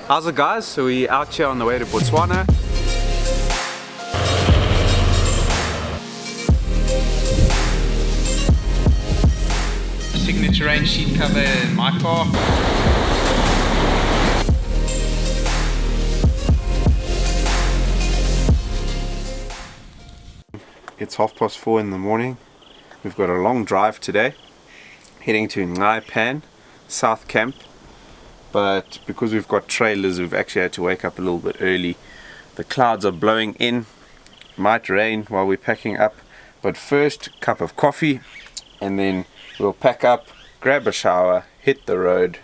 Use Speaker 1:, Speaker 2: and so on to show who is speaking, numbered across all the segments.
Speaker 1: How's it, guys? So we're out here on the way to Botswana. Signature range sheet cover in my car. It's 4:30 in the morning. We've got a long drive today, heading to Nxai Pan, South Camp. But because we've got trailers, we've actually had to wake up a little bit early. The clouds are blowing in, might rain while we're packing up. But first, cup of coffee, and then we'll pack up, grab a shower, hit the road,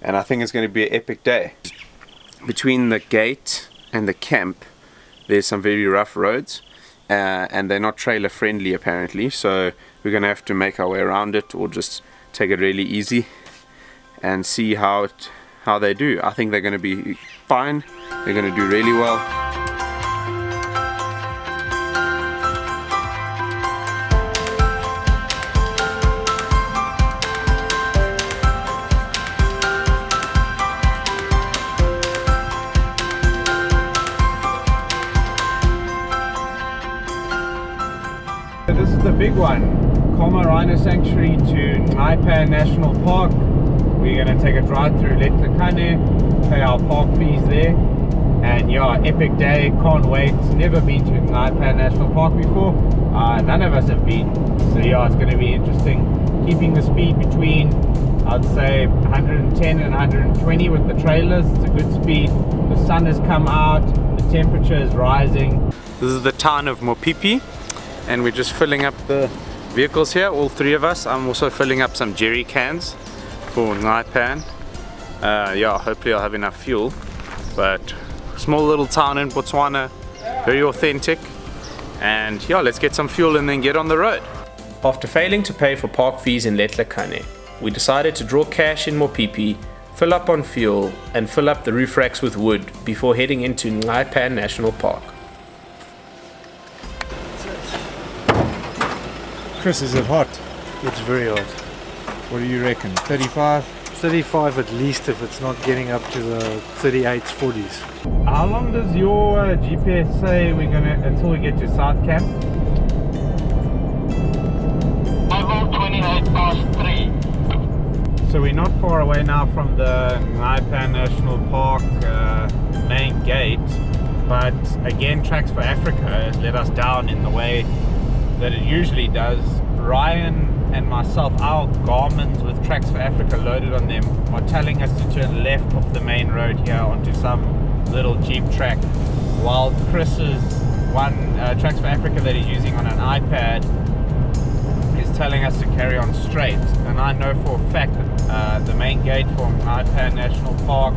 Speaker 1: and I think it's going to be an epic day. Between the gate and the camp, there's some very rough roads, and they're not trailer friendly apparently, so we're going to have to make our way around it or just take it really easy and see how they do. I think they're going to be fine. They're going to do really well. So this is the big one, Khama Rhino Sanctuary to Nxai Pan National Park. We're going to take a drive through Khama, pay our park fees there, and yeah, epic day, can't wait. Never been to Nxai Pan National Park before, none of us have been, so yeah, it's going to be interesting. Keeping the speed between, I'd say 110 and 120 with the trailers. It's a good speed. The sun has come out, the temperature is rising. This is the town of Mopipi, and we're just filling up the vehicles here, all three of us. I'm also filling up some jerry cans for Nxai Pan. Yeah, hopefully I'll have enough fuel. But small little town in Botswana, very authentic. And yeah, let's get some fuel and then get on the road. After failing to pay for park fees in Khama, we decided to draw cash in Mopipi, fill up on fuel, and fill up the roof racks with wood before heading into Nxai Pan National Park.
Speaker 2: Chris, is it hot?
Speaker 3: It's very hot.
Speaker 2: What do you reckon? 35?
Speaker 3: 35 at least, if it's not getting up to the 38s, 40s.
Speaker 1: How long does your GPS say we're gonna until we get to South Camp?
Speaker 4: Level 28 past 3.
Speaker 1: So we're not far away now from the Nxai Pan National Park main gate, but again, Tracks for Africa has let us down in the way that it usually does. Ryan and myself, our Garmins with Tracks for Africa loaded on them, are telling us to turn left off the main road here onto some little Jeep track, while Chris's one Tracks for Africa that he's using on an iPad is telling us to carry on straight. And I know for a fact that the main gate for Nxai Pan National Park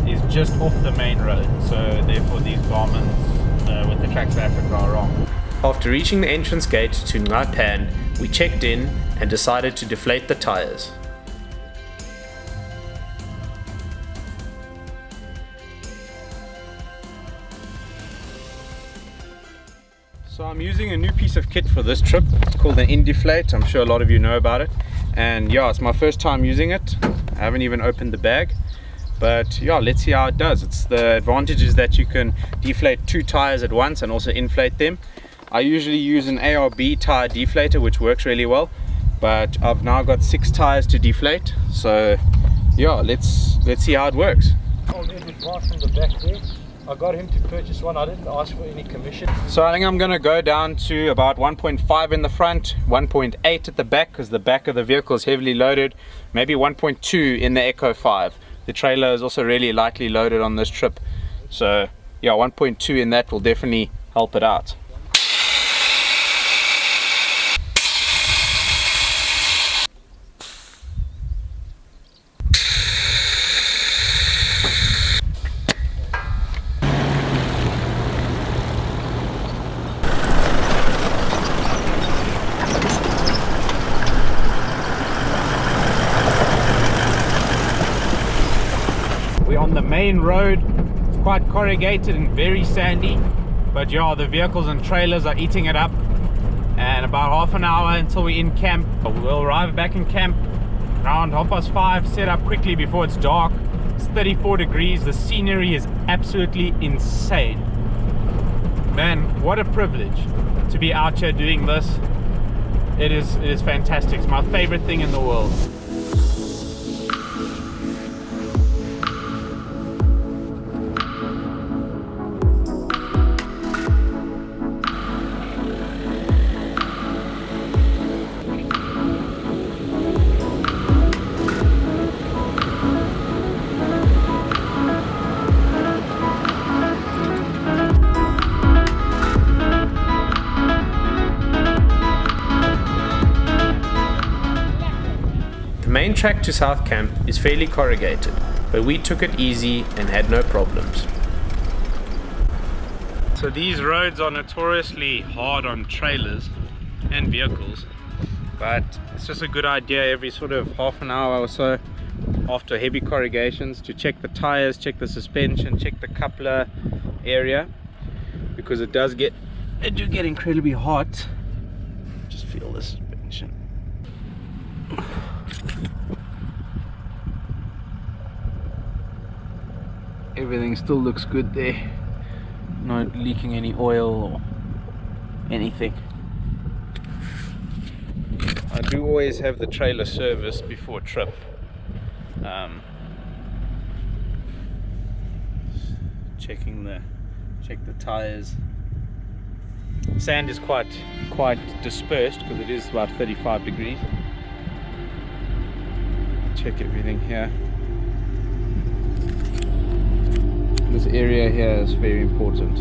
Speaker 1: is just off the main road, so therefore these Garmins with the Tracks for Africa are wrong. After reaching the entrance gate to Nxai Pan, we checked in and decided to deflate the tires. So I'm using a new piece of kit for this trip. It's called the Indeflate. I'm sure a lot of you know about it. And yeah, it's my first time using it. I haven't even opened the bag. But yeah, let's see how it does. It's the advantage is that you can deflate 2 tires at once and also inflate them. I usually use an ARB tire deflator, which works really well, but I've now got 6 tires to deflate, so yeah, let's see how it works.
Speaker 3: Oh, there's a guy from the back there. I got him to purchase one. I didn't ask for any commission.
Speaker 1: So I think I'm going to go down to about 1.5 in the front, 1.8 at the back, because the back of the vehicle is heavily loaded, maybe 1.2 in the Echo 5. The trailer is also really lightly loaded on this trip, so yeah, 1.2 in that will definitely help it out. On the main road, it's quite corrugated and very sandy, but yeah, the vehicles and trailers are eating it up. And about half an hour until we're in camp. We'll arrive back in camp around 5:30, set up quickly before it's dark, It's 34 degrees. The scenery is absolutely insane. Man, what a privilege to be out here doing this. It is fantastic. It's my favorite thing in the world.
Speaker 5: The main track to South Camp is fairly corrugated, but we took it easy and had no problems.
Speaker 1: So these roads are notoriously hard on trailers and vehicles, but it's just a good idea every sort of half an hour or so after heavy corrugations to check the tires, check the suspension, check the coupler area, because it do get incredibly hot. Just feel the suspension. Everything still looks good there, not leaking any oil or anything. I do always have the trailer serviced before trip. Check the tires. Sand is quite dispersed because it is about 35 degrees. Check everything here. This area here is very important.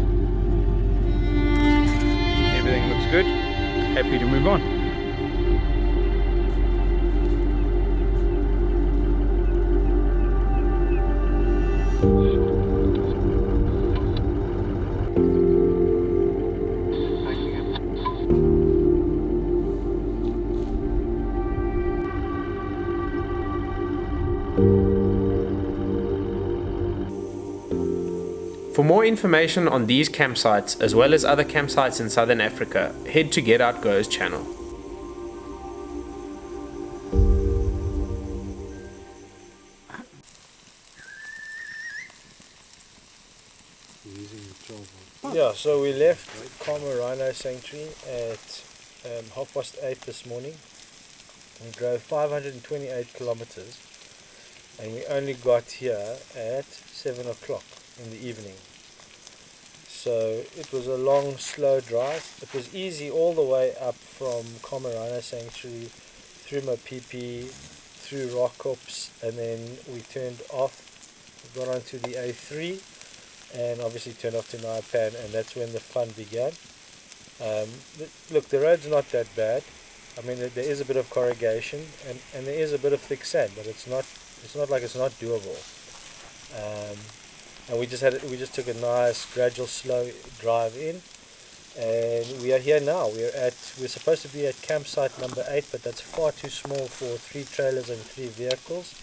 Speaker 1: Everything looks good. Happy to move on.
Speaker 5: For more information on these campsites as well as other campsites in Southern Africa, head to Get Out Go's channel.
Speaker 3: Yeah, so we left Khama Rhino Sanctuary at 8:30 this morning. We drove 528 kilometers and we only got here at 7 o'clock in the evening. So it was a long, slow drive. It was easy all the way up from Khama Rhino Sanctuary, through Mapipi, through Rockops, and then we turned off, we got onto the A3, and obviously turned off to Nxai Pan, and that's when the fun began. Look, the road's not that bad. I mean, there is a bit of corrugation, and there is a bit of thick sand, but it's not like it's not doable. And we just took a nice gradual slow drive in, and we are here now. We're supposed to be at campsite number 8, but that's far too small for 3 trailers and 3 vehicles,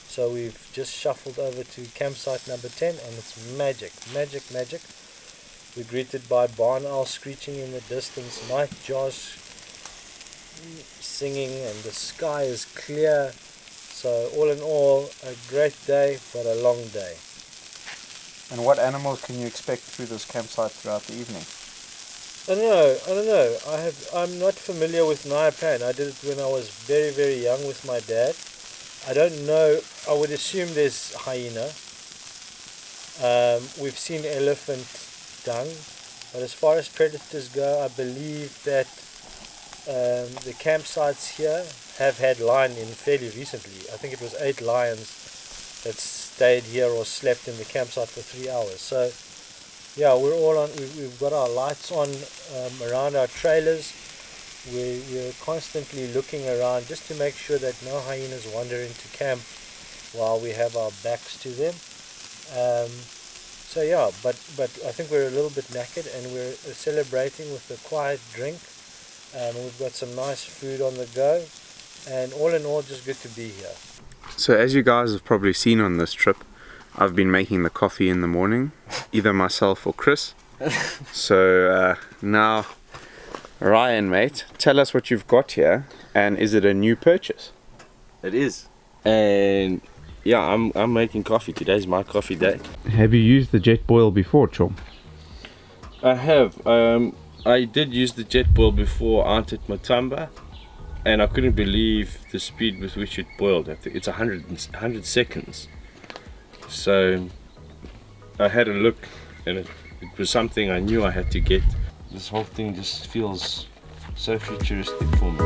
Speaker 3: so we've just shuffled over to campsite number 10, and it's magic. We're greeted by barn owls screeching in the distance, night jaws singing, and the sky is clear. So all in all, a great day, but a long day.
Speaker 2: And what animals can you expect through this campsite throughout the evening?
Speaker 3: I don't know. I'm not familiar with Nxai Pan. I did it when I was very, very young with my dad. I don't know. I would assume there's hyena. We've seen elephant dung, but as far as predators go, I believe that the campsites here have had lion in fairly recently. I think it was 8 lions that stayed here or slept in the campsite for 3 hours. So yeah, we're all on. We've got our lights on around our trailers. We're constantly looking around just to make sure that no hyenas wander into camp while we have our backs to them. So yeah, but I think we're a little bit knackered, and we're celebrating with a quiet drink. We've got some nice food on the go, and all in all, just good to be here.
Speaker 5: So as you guys have probably seen on this trip, I've been making the coffee in the morning, either myself or Chris. So now, Ryan, mate, tell us what you've got here, and is it a new purchase?
Speaker 6: It is, and Yeah, I'm making coffee. Today's my coffee day.
Speaker 5: Have you used the jet boil before, Chom?
Speaker 6: I have. I did use the jet boil before out at Matamba, and I couldn't believe the speed with which it boiled. I think it's 100 seconds. So I had a look, and it was something I knew I had to get. This whole thing just feels so futuristic for me.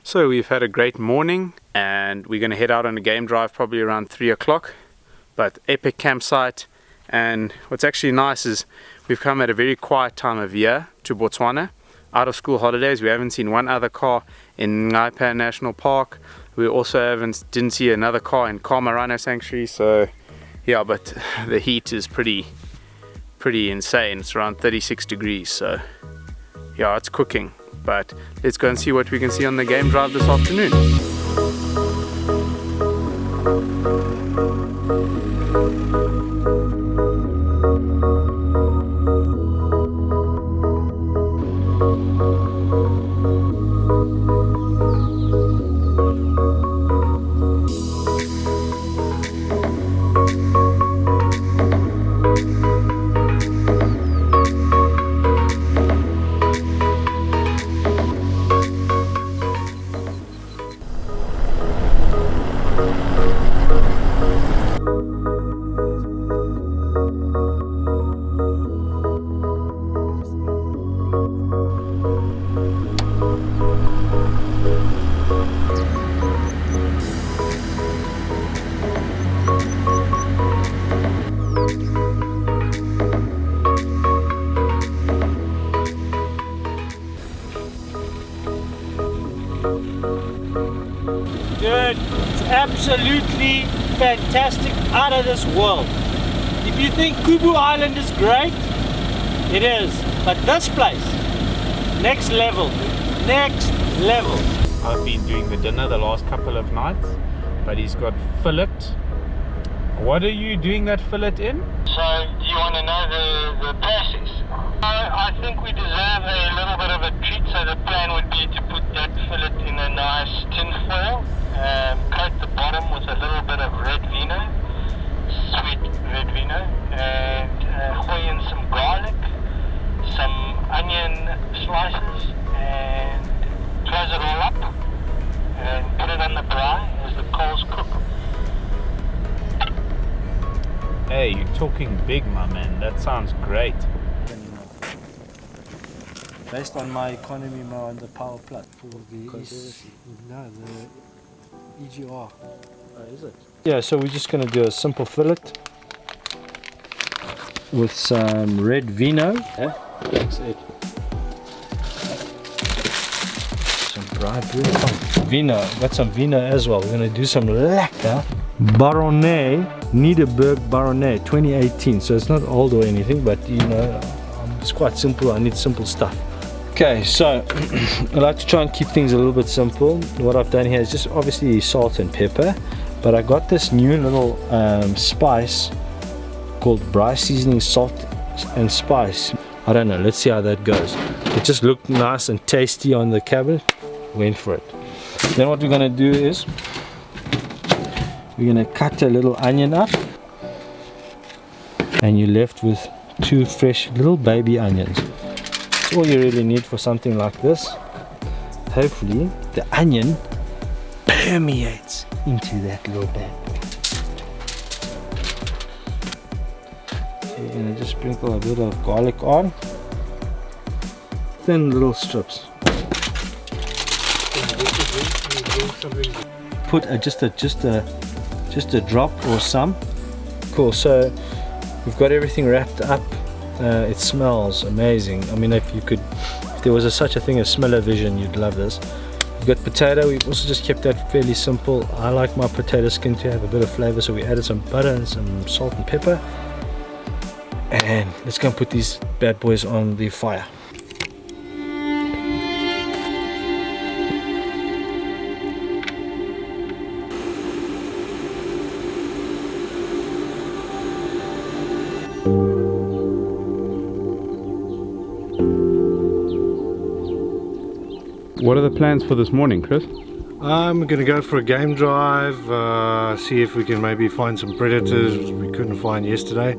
Speaker 5: So we've had a great morning and we're going to head out on a game drive probably around 3 o'clock, but epic campsite. And what's actually nice is we've come at a very quiet time of year to Botswana, out of school holidays. We haven't seen one other car in Nxai Pan National Park. We also didn't see another car in Khama Rhino Sanctuary. So yeah, but the heat is pretty insane. It's around 36 degrees, so yeah, it's cooking. But let's go and see what we can see on the game drive this afternoon.
Speaker 3: Dude, it's absolutely fantastic, out of this world. If you think Kubu Island is great, it is. But this place, next level, dude. Next level.
Speaker 1: I've been doing the dinner the last couple of nights, but he's got fillet. What are you doing that fillet in?
Speaker 4: So, you want to know the process? I think we deserve a little bit of a treat, so the plan would be to put that fillet in a nice tin foil, coat the bottom with a little bit of red vino, sweet red vino, and gooi in some garlic, some onion slices, and close it all up, and put it on the braai as the coals cook.
Speaker 1: Hey, you're talking big, my man. That sounds great.
Speaker 3: Based on my economy on the power plant for the EGR. Oh, is it? Yeah, so we're just going to do a simple fillet with some red vino. That's it. Some dry bread. Vino. Got some vino as well. We're going to do some lekker Baronet, Nederburg Baronet 2018. So it's not old or anything, but you know, it's quite simple. I need simple stuff. Okay, so I like to try and keep things a little bit simple. What I've done here is just obviously salt and pepper, but I got this new little spice called braai seasoning salt and spice. I don't know, let's see how that goes. It just looked nice and tasty on the cabinet, went for it. Then what we're going to do is we're going to cut a little onion up, and you're left with 2 fresh little baby onions. All you really need for something like this. Hopefully the onion permeates into that little bad boy. So you're going to just sprinkle a bit of garlic on, thin little strips. Put just a drop or some. Cool. So we've got everything wrapped up. It smells amazing. I mean, if there was such a thing as smell-o-vision, you'd love this. We've got potato. We've also just kept that fairly simple. I like my potato skin to have a bit of flavor, so we added some butter and some salt and pepper. And let's go and put these bad boys on the fire.
Speaker 5: What are the plans for this morning, Chris?
Speaker 3: I'm going to go for a game drive, see if we can maybe find some predators we couldn't find yesterday,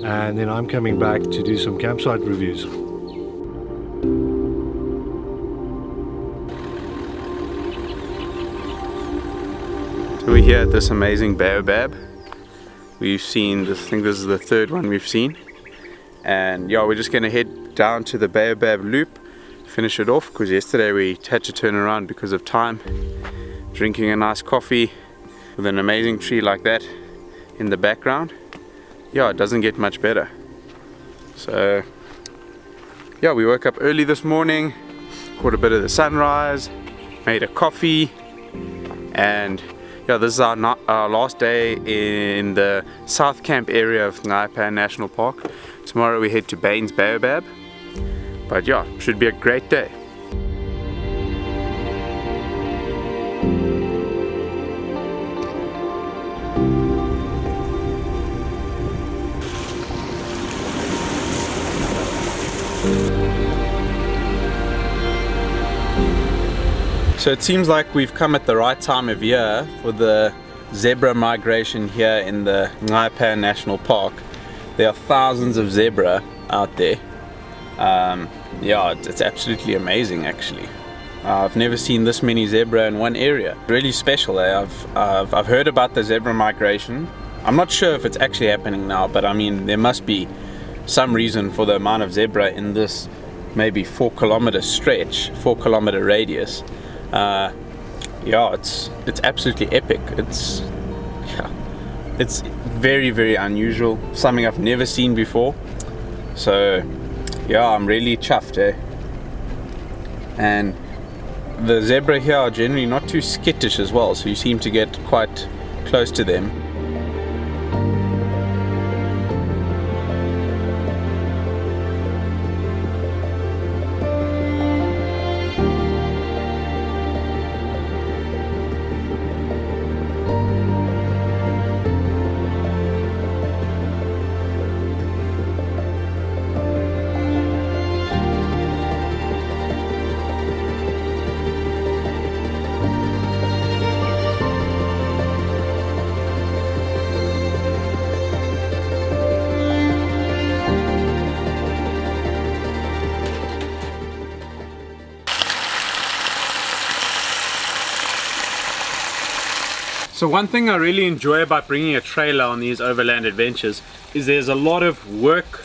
Speaker 3: and then I'm coming back to do some campsite reviews.
Speaker 5: So we're here at this amazing baobab. We've seen this, I think this is the third one we've seen. And yeah, we're just going to head down to the baobab loop, finish it off, because yesterday we had to turn around because of time. Drinking a nice coffee with an amazing tree like that in the background. Yeah, it doesn't get much better. So yeah, we woke up early this morning, caught a bit of the sunrise, made a coffee, and yeah, this is our last day in the South Camp area of Nxai Pan National Park. Tomorrow we head to Baines Baobab. But yeah, should be a great day. So it seems like we've come at the right time of year for the zebra migration here in the Nxai Pan National Park. There are thousands of zebra out there. Yeah, it's absolutely amazing actually. I've never seen this many zebra in one area. Really special. I've heard about the zebra migration. I'm not sure if it's actually happening now, but I mean there must be some reason for the amount of zebra in this maybe 4 kilometer stretch, 4 kilometer radius. Yeah, it's absolutely epic. It's very, very unusual, something I've never seen before. So yeah, I'm really chuffed, eh? And the zebra here are generally not too skittish as well, so you seem to get quite close to them. So one thing I really enjoy about bringing a trailer on these overland adventures is there's a lot of work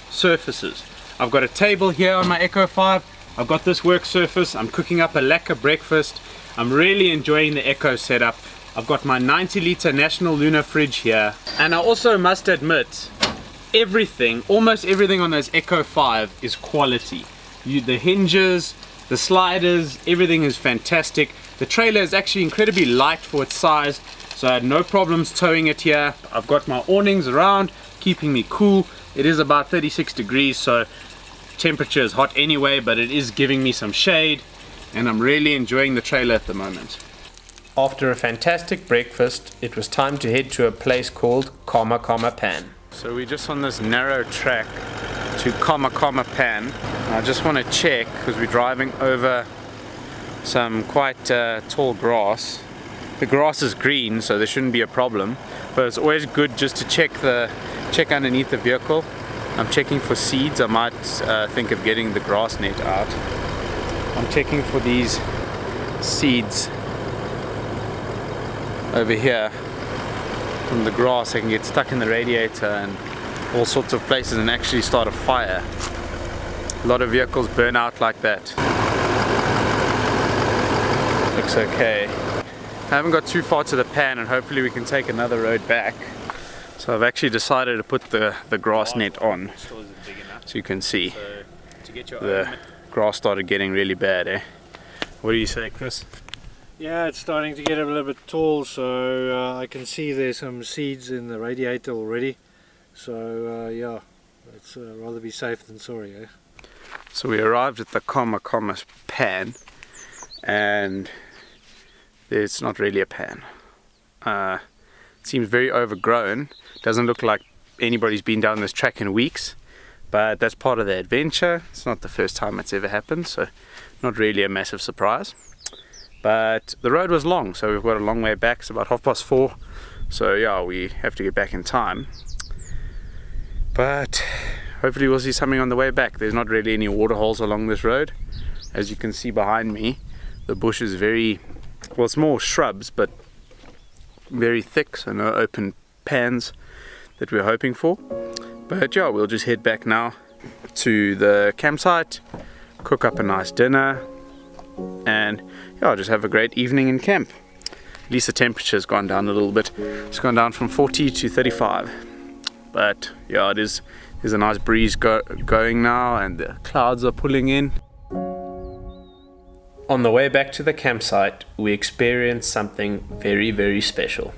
Speaker 5: surfaces. I've got a table here on my Echo 5, I've got this work surface, I'm cooking up a lekker breakfast, I'm really enjoying the Echo setup. I've got my 90-litre National Lunar fridge here, and I also must admit, almost everything on those Echo 5 is quality. The hinges, the sliders, everything is fantastic. The trailer is actually incredibly light for its size, so I had no problems towing it here. I've got my awnings around, keeping me cool. It is about 36 degrees, so temperature is hot anyway, but it is giving me some shade, and I'm really enjoying the trailer at the moment. After a fantastic breakfast, it was time to head to a place called Khama Pan. So we're just on this narrow track to Khama Pan. I just want to check, because we're driving over some quite tall grass. The grass is green, so there shouldn't be a problem, but it's always good just to check underneath the vehicle. I'm checking for seeds. I might think of getting the grass net out. I'm checking for these seeds over here from the grass. They can get stuck in the radiator and all sorts of places and actually start a fire. A lot of vehicles burn out like that. Looks okay. I haven't got too far to the pan, and hopefully we can take another road back. So I've actually decided to put the grass net on, so you can see the grass started getting really bad, eh? What do you say, Chris?
Speaker 3: Yeah, it's starting to get a little bit tall, so I can see there's some seeds in the radiator already. So yeah, let's rather be safe than sorry, eh?
Speaker 5: So we arrived at the Khama Pan, and it's not really a pan. It seems very overgrown. Doesn't look like anybody's been down this track in weeks, but that's part of the adventure. It's not the first time it's ever happened, so not really a massive surprise. But the road was long, so we've got a long way back. It's about 4:30, so yeah, we have to get back in time. But hopefully we'll see something on the way back. There's not really any water holes along this road. As you can see behind me, the bush is very, well, it's more shrubs, but very thick, so no open pans that we're hoping for. But yeah, we'll just head back now to the campsite, cook up a nice dinner, and yeah, just have a great evening in camp. At least the temperature's gone down a little bit. It's gone down from 40 to 35. But yeah, there's a nice breeze going now, and the clouds are pulling in. On the way back to the campsite, we experienced something very, very special.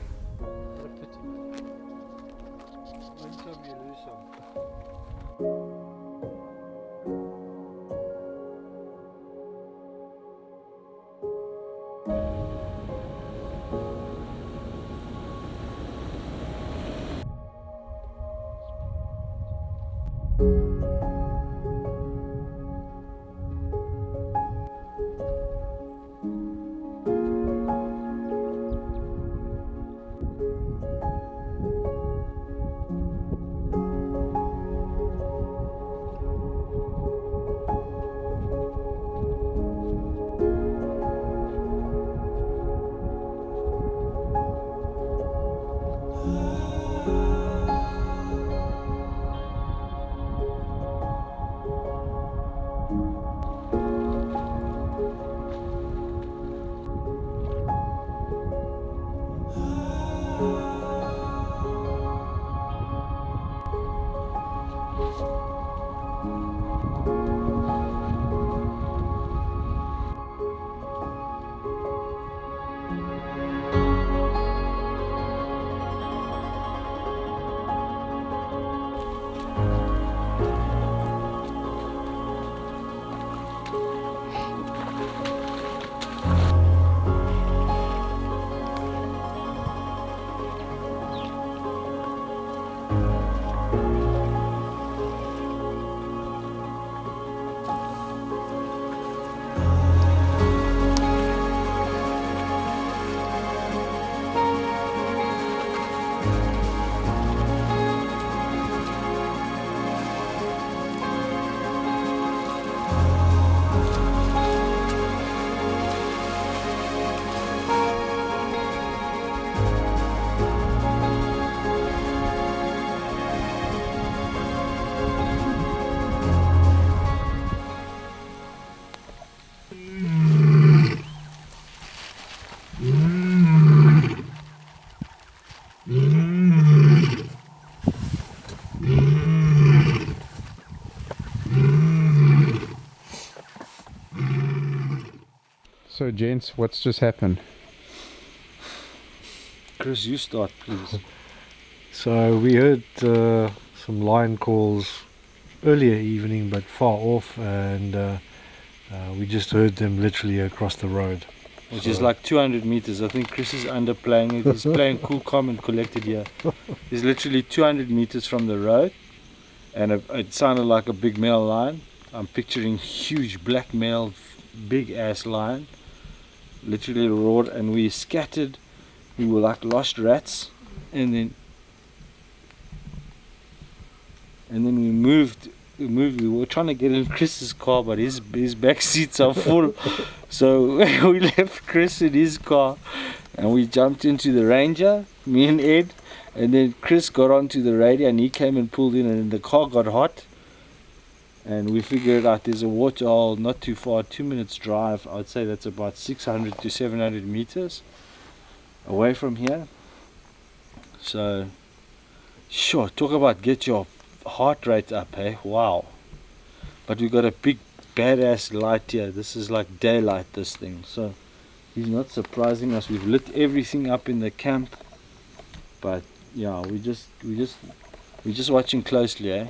Speaker 2: So gents, what's just happened?
Speaker 3: Chris, you start, please. So we heard some lion calls earlier evening, but far off, and we just heard them literally across the road. Which is like 200 meters. I think Chris is underplaying it. He's playing cool, calm and collected here. He's literally 200 meters from the road, and it sounded like a big male lion. I'm picturing huge black male, big ass lion. Literally roared, and we scattered. We were like lost rats, and then we moved. We were trying to get in Chris's car, but his back seats are full. So we left Chris in his car, and we jumped into the Ranger, me and Ed, and then Chris got onto the radio, and he came and pulled in, and the car got hot. And we figured out there's a water hole not too far, 2 minutes drive. I'd say that's about 600 to 700 meters away from here. So, sure, talk about get your heart rate up, eh? Wow. But we got a big badass light here. This is like daylight, this thing. So, he's not surprising us. We've lit everything up in the camp. But, yeah, we're just watching closely, eh?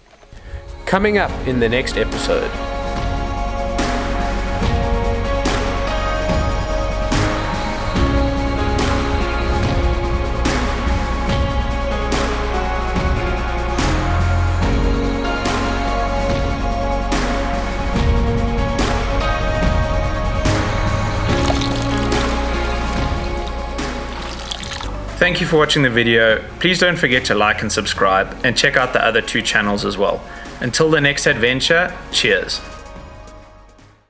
Speaker 5: Coming up in the next episode.
Speaker 7: Thank you for watching the video. Please don't forget to like and subscribe, and check out the other 2 channels as well. Until the next adventure, cheers.